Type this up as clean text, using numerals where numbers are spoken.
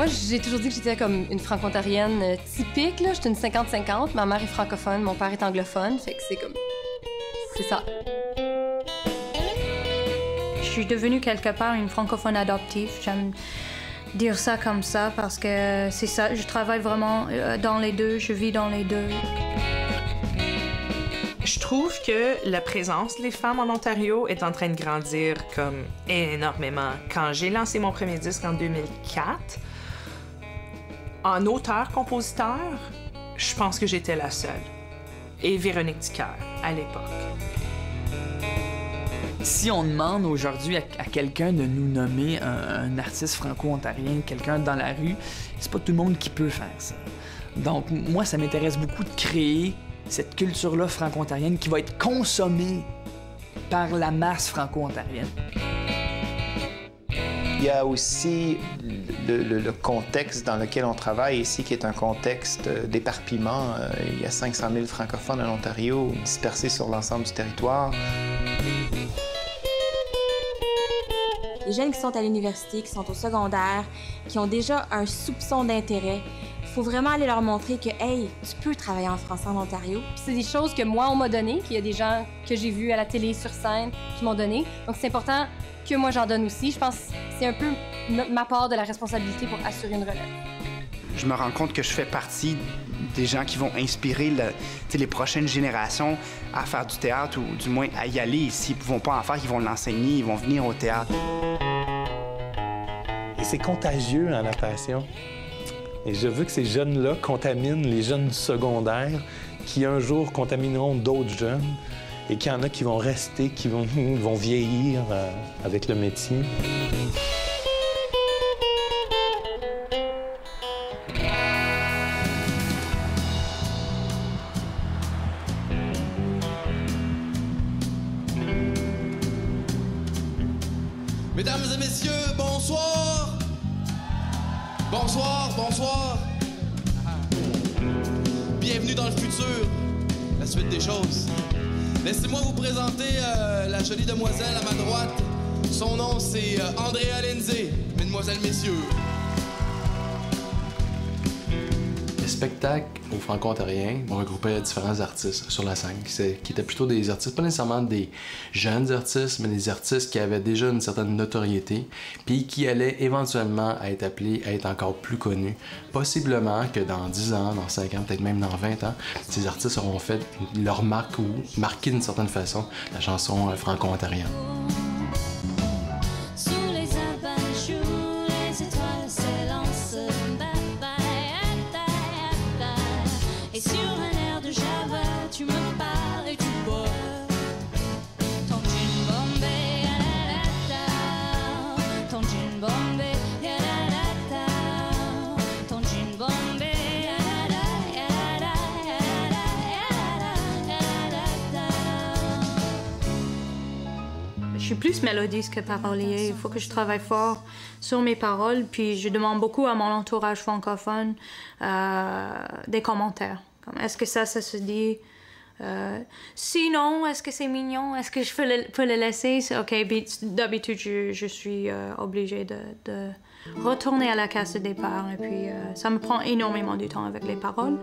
Moi, j'ai toujours dit que j'étais comme une franco-ontarienne typique, là. J'étais une 50-50. Ma mère est francophone, mon père est anglophone. Fait que c'est comme... c'est ça. Je suis devenue quelque part une francophone adoptive. J'aime dire ça comme ça parce que c'est ça. Je travaille vraiment dans les deux, je vis dans les deux. Je trouve que la présence des femmes en Ontario est en train de grandir comme énormément. Quand j'ai lancé mon premier disque en 2004, en auteur-compositeur, je pense que j'étais la seule. Et Véronique Dicker, à l'époque. Si on demande aujourd'hui à quelqu'un de nous nommer un artiste franco-ontarien, quelqu'un dans la rue, c'est pas tout le monde qui peut faire ça. Donc, moi, ça m'intéresse beaucoup de créer cette culture-là franco-ontarienne qui va être consommée par la masse franco-ontarienne. Il y a aussi le contexte dans lequel on travaille ici, qui est un contexte d'éparpillement. Il y a 500 000 francophones en Ontario, dispersés sur l'ensemble du territoire. Les jeunes qui sont à l'université, qui sont au secondaire, qui ont déjà un soupçon d'intérêt, il faut vraiment aller leur montrer que, hey, tu peux travailler en français en Ontario. Puis c'est des choses que moi, on m'a données, qu'il y a des gens que j'ai vus à la télé, sur scène, qui m'ont donné. Donc c'est important que moi, j'en donne aussi. Je pense que c'est un peu ma part de la responsabilité pour assurer une relève. Je me rends compte que je fais partie des gens qui vont inspirer les prochaines générations à faire du théâtre ou du moins à y aller. S'ils ne vont pas en faire, ils vont l'enseigner, ils vont venir au théâtre. Et c'est contagieux, hein, la passion. Et je veux que ces jeunes-là contaminent les jeunes du secondaire qui un jour contamineront d'autres jeunes et qu'il y en a qui vont rester, qui vont vieillir avec le métier. Mesdames et messieurs, bonsoir! Bonsoir, bonsoir! Bienvenue dans le futur, la suite des choses. Laissez-moi vous présenter la jolie demoiselle à ma droite. Son nom, c'est Andrea Lindsay. Mesdemoiselles, messieurs. Le spectacle au Franco-Ontarien regroupait différents artistes sur la scène, qui étaient plutôt des artistes, pas nécessairement des jeunes artistes, mais des artistes qui avaient déjà une certaine notoriété, puis qui allaient éventuellement être appelés à être encore plus connus. Possiblement que dans 10 ans, dans 5 ans, peut-être même dans 20 ans, ces artistes auront fait leur marque ou marqué d'une certaine façon la chanson franco-ontarienne. Et sur un air de Java, tu me parles et tu bois ton gin Bombay, ton gin Bombay, ton gin Bombay. Je suis plus mélodiste que parolier. Il faut que je travaille fort sur mes paroles, puis je demande beaucoup à mon entourage francophone des commentaires. Comme, est-ce que ça se dit? Sinon, est-ce que c'est mignon? Est-ce que je peux le laisser? OK, d'habitude, je suis obligée de retourner à la case de départ. Et puis, ça me prend énormément du temps avec les paroles.